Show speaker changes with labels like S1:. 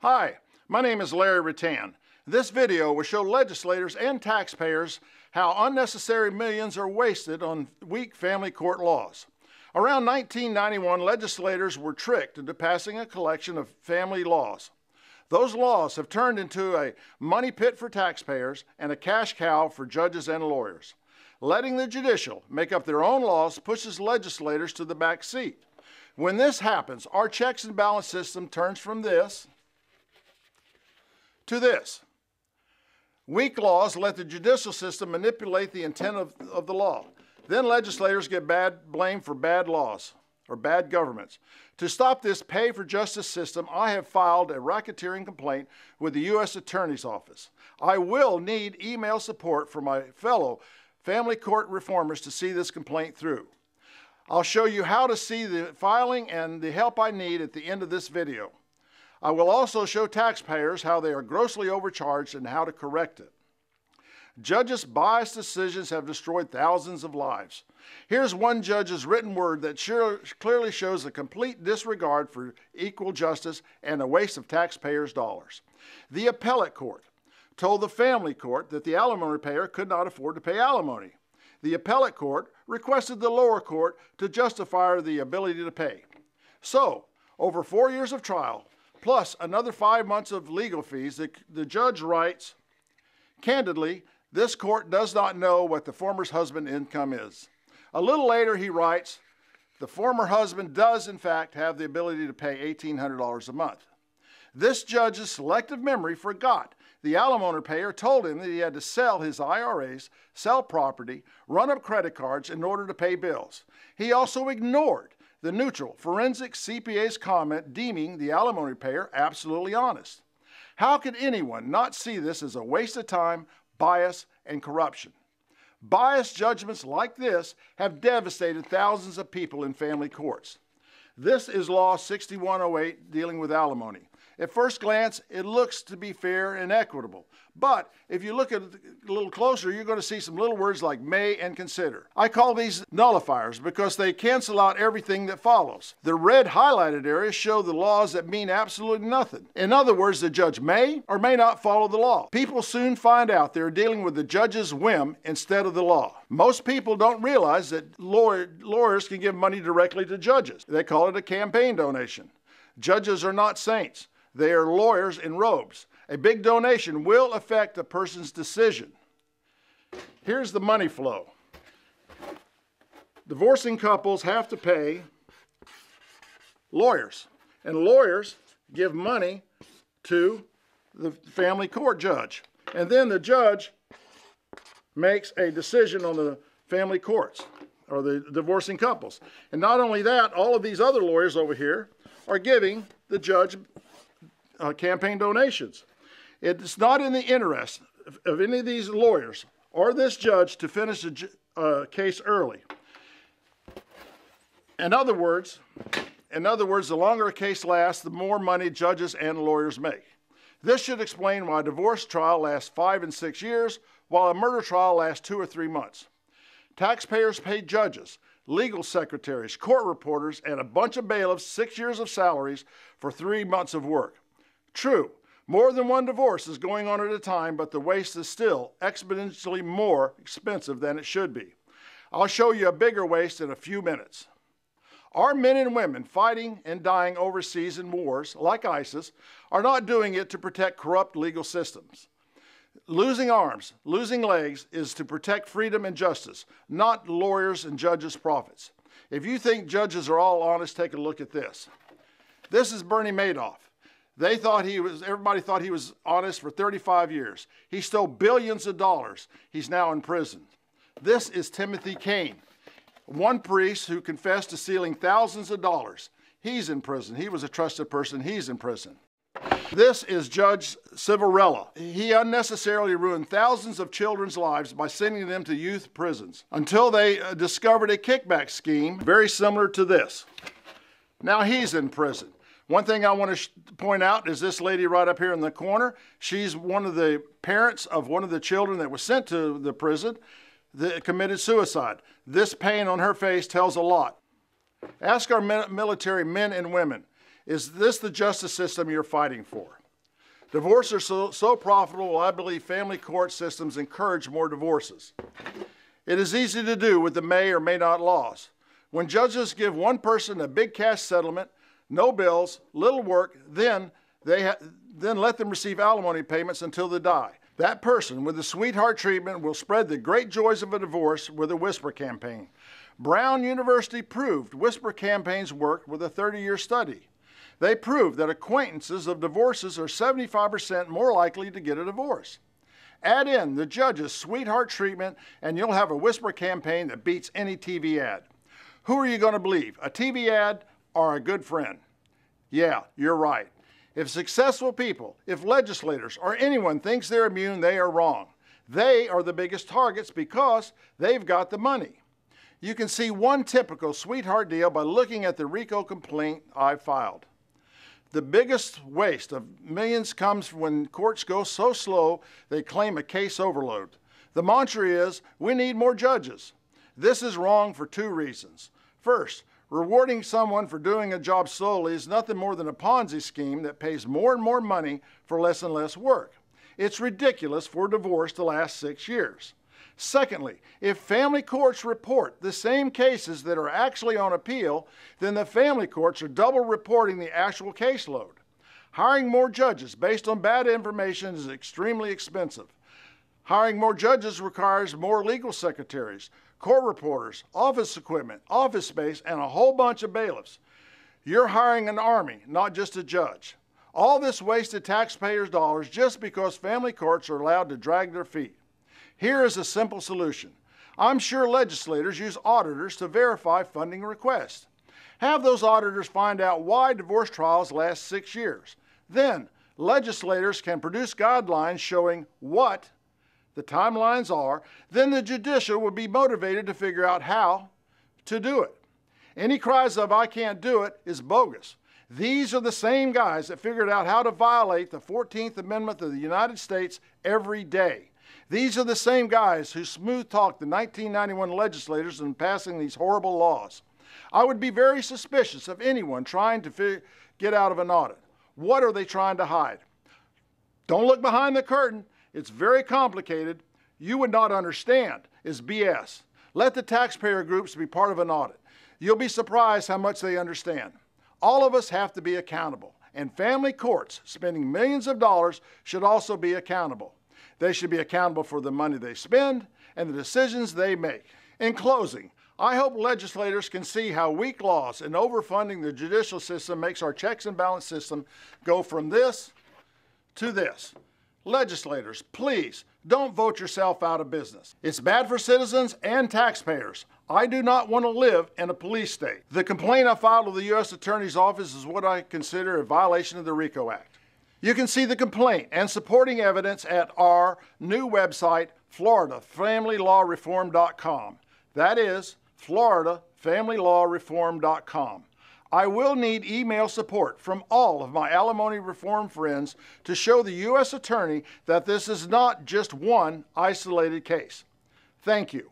S1: Hi, my name is Larry Rattan. This video will show legislators and taxpayers how unnecessary millions are wasted on weak family court laws. Around 1991, legislators were tricked into passing a collection of family laws. Those laws have turned into a money pit for taxpayers and a cash cow for judges and lawyers. Letting the judicial make up their own laws pushes legislators to the back seat. When this happens, our checks and balance system turns from this to this. Weak laws let the judicial system manipulate the intent of the law. Then legislators get blamed for bad laws or bad governments. To stop this pay-for-justice system, I have filed a racketeering complaint with the U.S. Attorney's Office. I will need email support from my fellow family court reformers to see this complaint through. I'll show you how to see the filing and the help I need at the end of this video. I will also show taxpayers how they are grossly overcharged and how to correct it. Judges' biased decisions have destroyed thousands of lives. Here's one judge's written word that clearly shows a complete disregard for equal justice and a waste of taxpayers' dollars. The appellate court told the family court that the alimony payer could not afford to pay alimony. The appellate court requested the lower court to justify the ability to pay. So, over 4 years of trial, plus another 5 months of legal fees, the judge writes, "Candidly, this court does not know what the former husband's income is." A little later he writes, "The former husband does in fact have the ability to pay $1,800 a month." This judge's selective memory forgot the alimony payer told him that he had to sell his IRAs, sell property, run up credit cards in order to pay bills. He also ignored the neutral forensic CPA's comment deeming the alimony payer absolutely honest. How could anyone not see this as a waste of time, bias, and corruption? Biased judgments like this have devastated thousands of people in family courts. This is Law 6108 dealing with alimony. At first glance, it looks to be fair and equitable. But if you look at it a little closer, you're going to see some little words like may and consider. I call these nullifiers because they cancel out everything that follows. The red highlighted areas show the laws that mean absolutely nothing. In other words, the judge may or may not follow the law. People soon find out they're dealing with the judge's whim instead of the law. Most people don't realize that lawyers can give money directly to judges. They call it a campaign donation. Judges are not saints. They are lawyers in robes. A big donation will affect a person's decision. Here's the money flow. Divorcing couples have to pay lawyers, and lawyers give money to the family court judge. And then the judge makes a decision on the family courts, or the divorcing couples. And not only that, all of these other lawyers over here are giving the judge campaign donations. It's not in the interest of any of these lawyers or this judge to finish the case early. In other words, the longer a case lasts, the more money judges and lawyers make. This should explain why a divorce trial lasts 5 and 6 years, while a murder trial lasts 2 or 3 months. Taxpayers pay judges, legal secretaries, court reporters, and a bunch of bailiffs 6 years of salaries for 3 months of work. True, more than one divorce is going on at a time, but the waste is still exponentially more expensive than it should be. I'll show you a bigger waste in a few minutes. Our men and women fighting and dying overseas in wars, like ISIS, are not doing it to protect corrupt legal systems. Losing arms, losing legs is to protect freedom and justice, not lawyers' and judges' profits. If you think judges are all honest, take a look at this. This is Bernie Madoff. Everybody thought he was honest for 35 years. He stole billions of dollars. He's now in prison. This is Timothy Kane, one priest who confessed to stealing thousands of dollars. He's in prison. He was a trusted person. He's in prison. This is Judge Civarella. He unnecessarily ruined thousands of children's lives by sending them to youth prisons until they discovered a kickback scheme very similar to this. Now he's in prison. One thing I want to point out is this lady right up here in the corner. She's one of the parents of one of the children that was sent to the prison that committed suicide. This pain on her face tells a lot. Ask our military men and women, is this the justice system you're fighting for? Divorces are so profitable, I believe family court systems encourage more divorces. It is easy to do with the may or may not laws. When judges give one person a big cash settlement, no bills, little work, then let them receive alimony payments until they die. That person with the sweetheart treatment will spread the great joys of a divorce with a whisper campaign. Brown University proved whisper campaigns worked with a 30-year study. They proved that acquaintances of divorces are 75% more likely to get a divorce. Add in the judge's sweetheart treatment and you'll have a whisper campaign that beats any TV ad. Who are you going to believe, a TV ad or a good friend? Yeah, you're right. If successful people, if legislators, or anyone thinks they're immune, they are wrong. They are the biggest targets because they've got the money. You can see one typical sweetheart deal by looking at the RICO complaint I filed. The biggest waste of millions comes when courts go so slow they claim a case overload. The mantra is, we need more judges. This is wrong for two reasons. First, rewarding someone for doing a job slowly is nothing more than a Ponzi scheme that pays more and more money for less and less work. It's ridiculous for divorce to last 6 years. Secondly, if family courts report the same cases that are actually on appeal, then the family courts are double reporting the actual caseload. Hiring more judges based on bad information is extremely expensive. Hiring more judges requires more legal secretaries, court reporters, office equipment, office space, and a whole bunch of bailiffs. You're hiring an army, not just a judge. All this wasted taxpayers' dollars just because family courts are allowed to drag their feet. Here is a simple solution. I'm sure legislators use auditors to verify funding requests. Have those auditors find out why divorce trials last 6 years. Then, legislators can produce guidelines showing what the timelines are. Then the judicial will be motivated to figure out how to do it. Any cries of "I can't do it" is bogus. These are the same guys that figured out how to violate the 14th Amendment of the United States every day. These are the same guys who smooth-talked the 1991 legislators in passing these horrible laws. I would be very suspicious of anyone trying to get out of an audit. What are they trying to hide? Don't look behind the curtain. It's very complicated. You would not understand. It's BS. Let the taxpayer groups be part of an audit. You'll be surprised how much they understand. All of us have to be accountable, and family courts spending millions of dollars should also be accountable. They should be accountable for the money they spend and the decisions they make. In closing, I hope legislators can see how weak laws and overfunding the judicial system makes our checks and balance system go from this to this. Legislators, please don't vote yourself out of business. It's bad for citizens and taxpayers. I do not want to live in a police state. The complaint I filed with the U.S. Attorney's Office is what I consider a violation of the RICO Act. You can see the complaint and supporting evidence at our new website, FloridaFamilyLawReform.com. That is, FloridaFamilyLawReform.com. I will need email support from all of my alimony reform friends to show the U.S. Attorney that this is not just one isolated case. Thank you.